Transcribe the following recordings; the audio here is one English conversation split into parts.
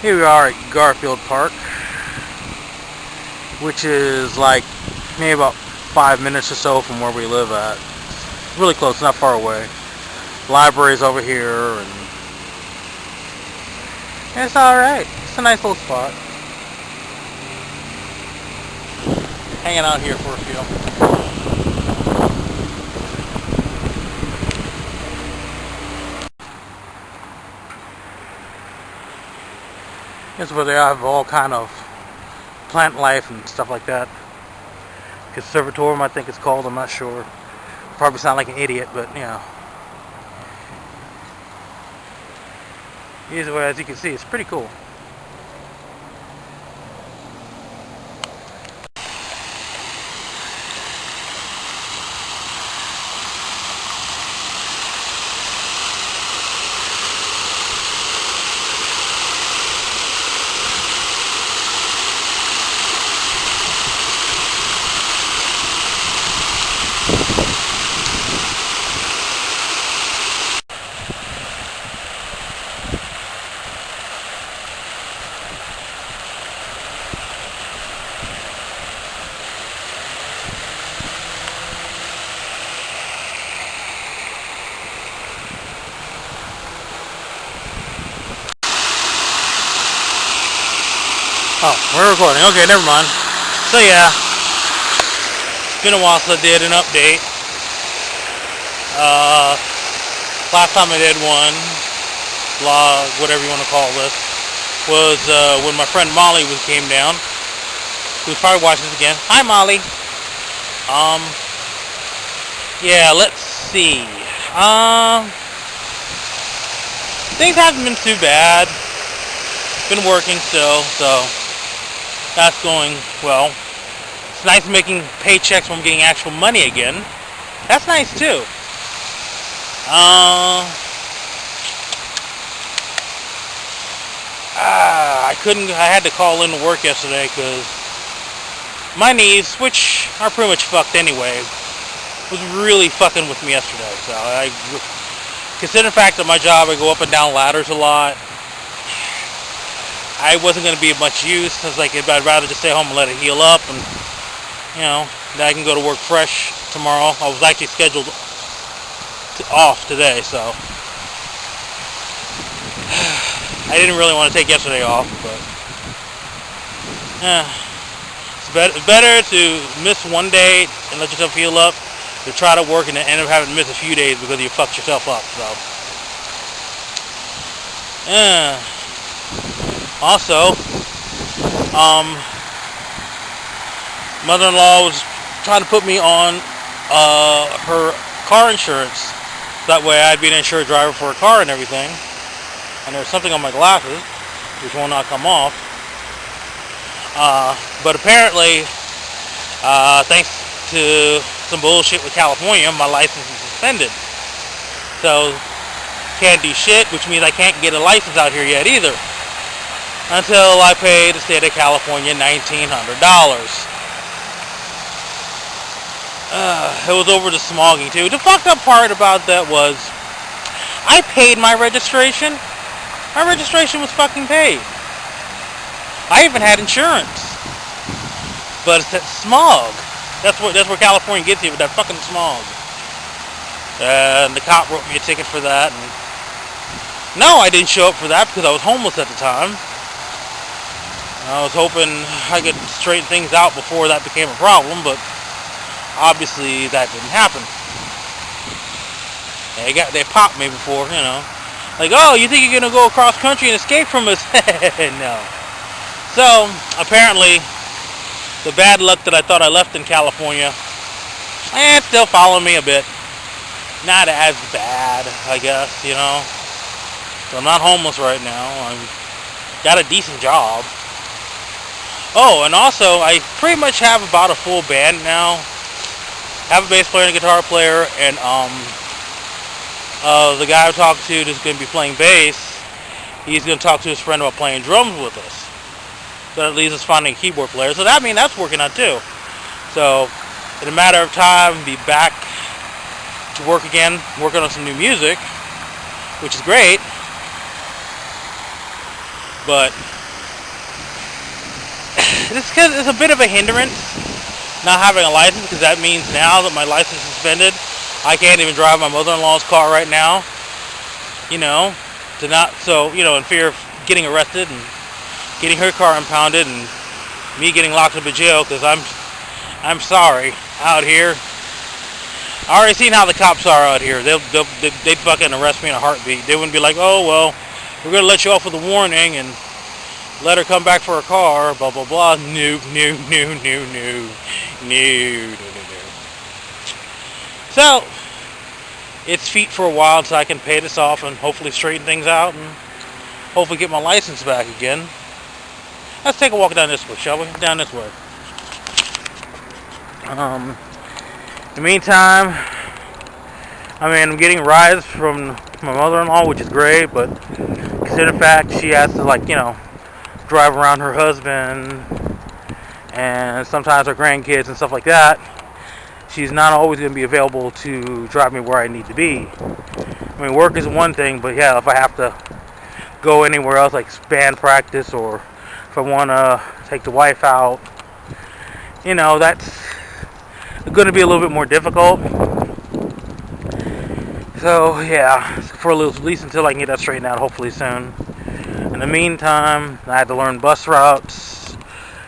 Here we are at Garfield Park, which is like maybe about 5 minutes or so from where we live at. Really close, not far away. Library's over here, and it's alright. It's a nice little spot. Hanging out here for a few. Here's where they have all kind of plant life and stuff like that. Conservatorium, I think it's called. I'm not sure. Probably sound like an idiot, but you know. Here's where, as you can see, it's pretty cool. Oh, we're recording. Okay, never mind. So yeah, it's been a while since I did an update. Last time I did one, vlog, whatever you want to call this, was when my friend Molly came down. Who's probably watching this again. Hi, Molly. Yeah, let's see. Things haven't been too bad. Been working still, so that's going well. It's nice making paychecks when I'm getting actual money again. That's nice too. I had to call in to work yesterday because my knees, which are pretty much fucked anyway, was really fucking with me yesterday. So I consider the fact that my job, I go up and down ladders a lot. I wasn't going to be of much use. I was like, I'd rather just stay home and let it heal up, and you know, then I can go to work fresh tomorrow. I was actually scheduled off today, so I didn't really want to take yesterday off, but it's better to miss one day and let yourself heal up to try to work and then end up having to miss a few days because you fucked yourself up. So also, mother-in-law was trying to put me on her car insurance. That way I'd be an insured driver for a car and everything. And there's something on my glasses, which will not come off. But apparently, thanks to some bullshit with California, my license is suspended. So, can't do shit, which means I can't get a license out here yet either. Until I pay the state of California $1,900. It was over the smogging too. The fucked up part about that was I paid my registration. My registration was fucking paid. I even had insurance. But it's that smog. That's where California gets you with that fucking smog. And the cop wrote me a ticket for that. And no, I didn't show up for that because I was homeless at the time. I was hoping I could straighten things out before that became a problem, but obviously that didn't happen. They popped me before, you know. Like, oh, you think you're gonna go across country and escape from us? No. So, apparently, the bad luck that I thought I left in California, still following me a bit. Not as bad, I guess, you know. So I'm not homeless right now. I've got a decent job. Oh, and also, I pretty much have about a full band now. Have a bass player and a guitar player, and the guy I talked to that's going to be playing bass, he's going to talk to his friend about playing drums with us. So that leaves us finding a keyboard player. So that means that's working out too. So, in a matter of time, be back to work again, working on some new music, which is great. But it's a bit of a hindrance not having a license, because that means now that my license is suspended, I can't even drive my mother-in-law's car right now. In fear of getting arrested and getting her car impounded and me getting locked up in jail, because I'm sorry, out here. I already seen how the cops are out here. They'd fucking arrest me in a heartbeat. They wouldn't be like, oh, well, we're going to let you off with a warning and let her come back for her car, blah, blah, blah. No. So, it's feet for a while until I can pay this off and hopefully straighten things out and hopefully get my license back again. Let's take a walk down this way, shall we? Down this way. In the meantime, I'm getting rides from my mother-in-law, which is great, but consider the fact she has to, drive around her husband and sometimes her grandkids and stuff like that. She's not always going to be available to drive me where I need to be. Work is one thing, but yeah, if I have to go anywhere else, like band practice, or if I want to take the wife out, that's going to be a little bit more difficult. So yeah, for at least until I can get that straightened out, hopefully soon. In the meantime, I had to learn bus routes,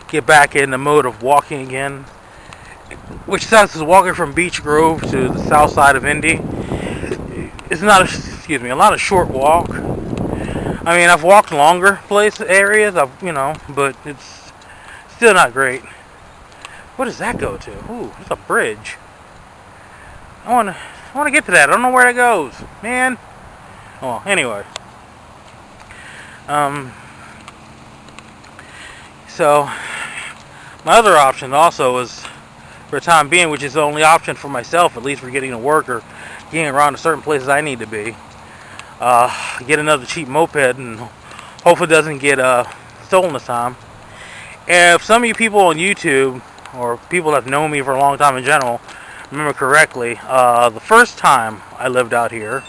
get back in the mode of walking again, which sucks, because walking from Beach Grove to the south side of Indy is not a short walk. I've walked longer areas, but it's still not great. What does that go to? Ooh, it's a bridge. I want to get to that. I don't know where that goes, man. Oh, anyway. So my other option also is, for the time being, which is the only option for myself, at least for getting to work or getting around to certain places I need to be, get another cheap moped and hopefully it doesn't get stolen this time. If some of you people on YouTube, or people that have known me for a long time in general, remember correctly, the first time I lived out here,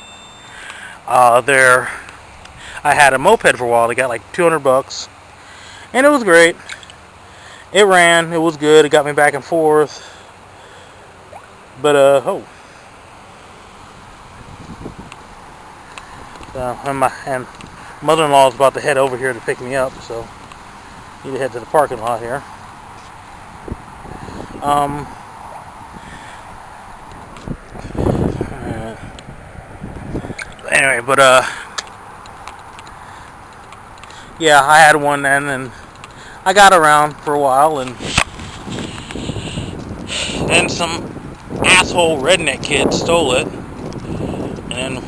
I had a moped for a while. I got like $200, and it was great. It ran. It was good. It got me back and forth. But and mother-in-law is about to head over here to pick me up, so I need to head to the parking lot here. Anyway, but yeah, I had one then, and I got around for a while, and then some asshole redneck kid stole it, and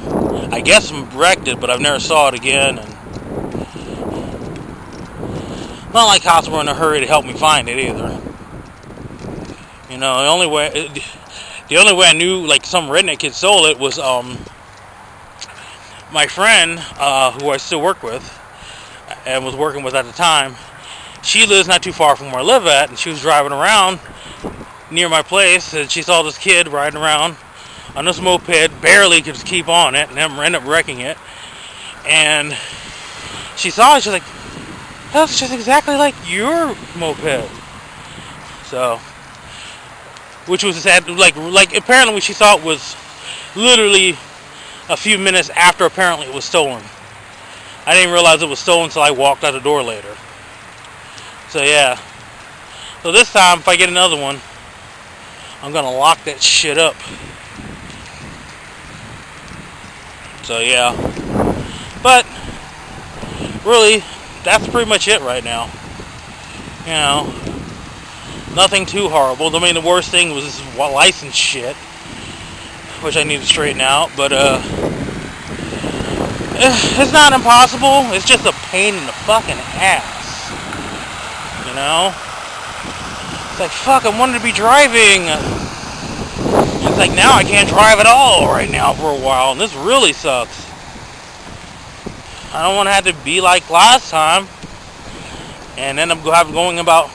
I guess wrecked it, but I've never saw it again, and not like cops were in a hurry to help me find it either. The only way I knew some redneck kid stole it was my friend, who I still work with and was working with at the time. She lives not too far from where I live at, and she was driving around near my place, and she saw this kid riding around on this moped, barely could just keep on it, and then ended up wrecking it. And she saw it, she's like, that's just exactly like your moped. So, which was sad, apparently she thought was literally a few minutes after apparently it was stolen. I didn't realize it was stolen until I walked out the door later. So yeah. So this time, if I get another one, I'm gonna lock that shit up. So yeah. But really, that's pretty much it right now. Nothing too horrible. The worst thing was this license shit, which I need to straighten out, but it's not impossible. It's just a pain in the fucking ass. It's like, fuck, I wanted to be driving. It's like, now I can't drive at all right now for a while, and this really sucks. I don't want to have to be like last time and end up going about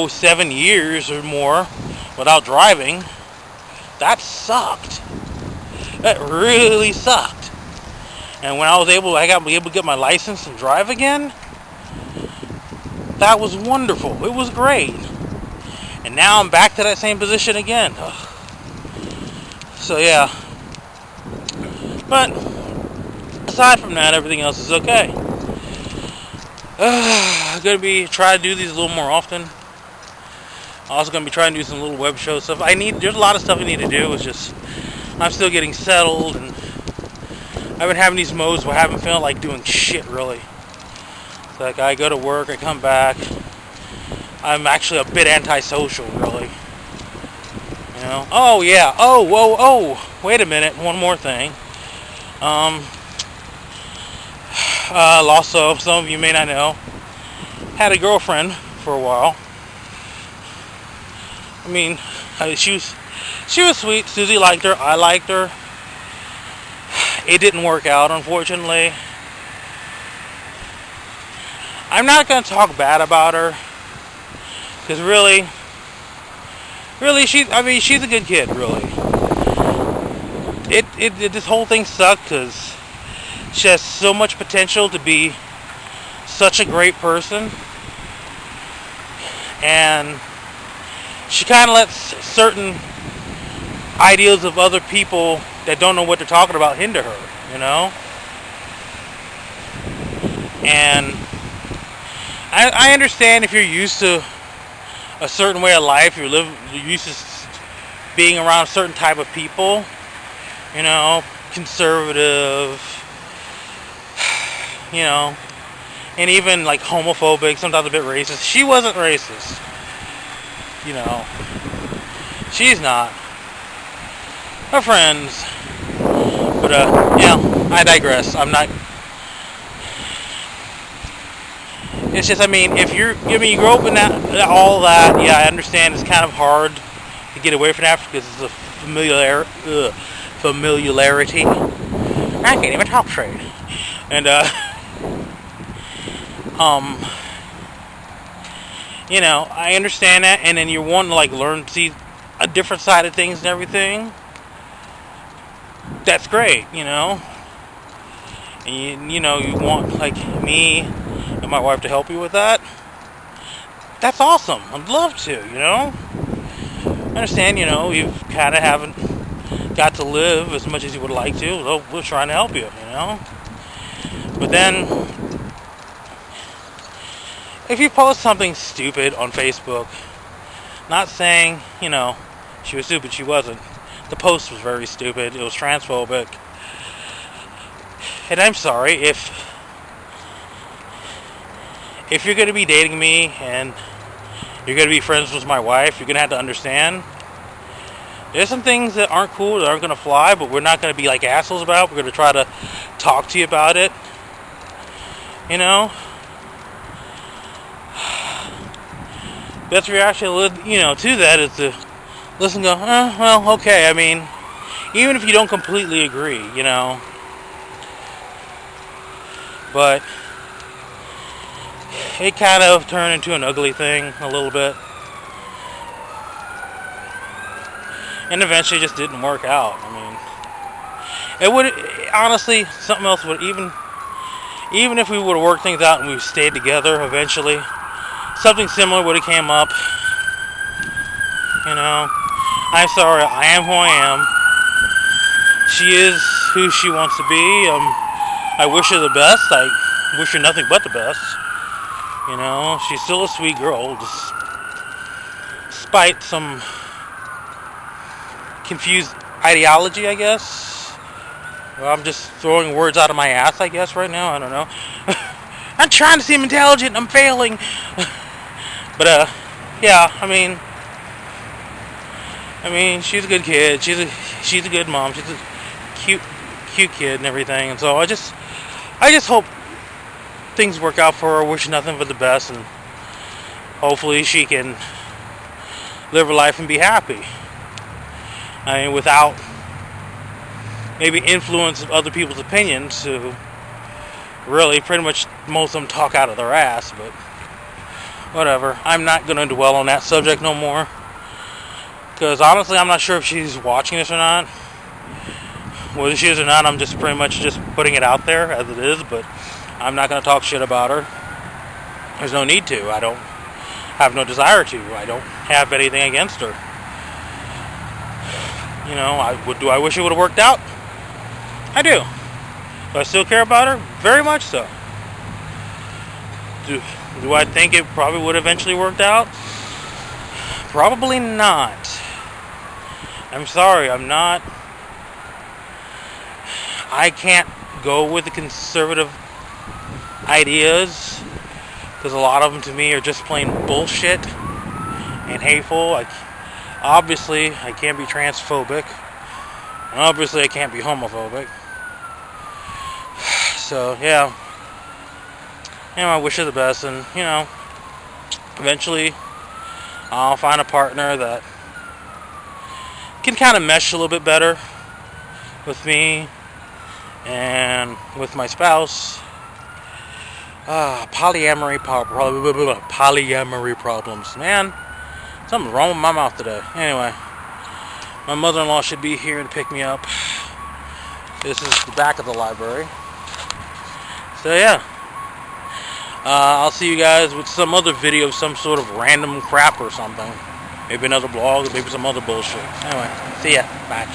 7 years or more without driving. That sucked. That really sucked. And when I got able to get my license and drive again, that was wonderful. It was great. And now I'm back to that same position again. Ugh. So yeah. But aside from that, everything else is okay. I'm gonna be trying to do these a little more often. Also gonna be trying to do some little web show stuff. There's a lot of stuff I need to do. It's just I'm still getting settled, and I've been having these modes where I haven't felt like doing shit really. It's like I go to work, I come back. I'm actually a bit antisocial, really. You know? Oh yeah. Oh. Wait a minute. One more thing. Also, some of you may not know, had a girlfriend for a while. I mean, she was sweet. Susie liked her. I liked her. It didn't work out, unfortunately. I'm not going to talk bad about her, because really, she's a good kid, really. This whole thing sucked because she has so much potential to be such a great person, and she kind of lets certain ideas of other people that don't know what they're talking about hinder her, you know? And I understand if you're used to a certain way of life, you're used to being around a certain type of people, you know, conservative, you know, and even like homophobic, sometimes a bit racist. She wasn't racist, you know. She's not. Her friends. But yeah, I digress. It's just, if you grow up in all that, yeah, I understand it's kind of hard to get away from that because it's a familiarity. I can't even talk straight. And, you know, I understand that, and then you want to, like, learn to see a different side of things and everything. That's great, you know. And you know, you want, like, me and my wife to help you with that. That's awesome. I'd love to, you know. I understand, you know, you kind of haven't got to live as much as you would like to, so we're trying to help you, you know. But then, if you post something stupid on Facebook, not saying, you know, she was stupid, she wasn't. The post was very stupid. It was transphobic. And I'm sorry, if you're going to be dating me and you're going to be friends with my wife, you're going to have to understand there's some things that aren't cool, that aren't going to fly, but we're not going to be like assholes about it. We're going to try to talk to you about it. You know? Best reaction, you know, to that is to listen and go, well, okay. Even if you don't completely agree, you know. But it kind of turned into an ugly thing a little bit. And eventually it just didn't work out. It would, honestly, something else would, even if we would have worked things out and we stayed together eventually, something similar would have came up. You know, I'm sorry, I am who I am. She is who she wants to be. I wish her the best. I wish her nothing but the best. You know, she's still a sweet girl, despite some confused ideology, I guess. Well, I'm just throwing words out of my ass, I guess, right now. I don't know. I'm trying to seem intelligent and I'm failing. But, yeah, she's a good kid. She's a good mom. She's a cute kid and everything. And so I just hope things work out for her. I wish her nothing but the best, and hopefully she can live her life and be happy. Without maybe influence of other people's opinions, who really pretty much most of them talk out of their ass, but whatever. I'm not going to dwell on that subject no more, because honestly I'm not sure if she's watching this or not. whether she is or not, I'm just pretty much just putting it out there as it is, but I'm not going to talk shit about her. There's no need to. I don't have no desire to. I don't have anything against her. You know, do I wish it would have worked out? I do. Do I still care about her? Very much so. Do I think it probably would have eventually worked out? Probably not. I'm sorry, I can't go with the conservative ideas, because a lot of them to me are just plain bullshit and hateful. Obviously, I can't be transphobic. And obviously, I can't be homophobic. So, yeah. I wish her the best, and, eventually I'll find a partner that can kind of mesh a little bit better with me and with my spouse. Polyamory problems. Man, something's wrong with my mouth today. Anyway, my mother-in-law should be here to pick me up. This is the back of the library. So yeah, I'll see you guys with some other video of some sort of random crap or something. Maybe another blog, or maybe some other bullshit. Anyway, see ya. Bye.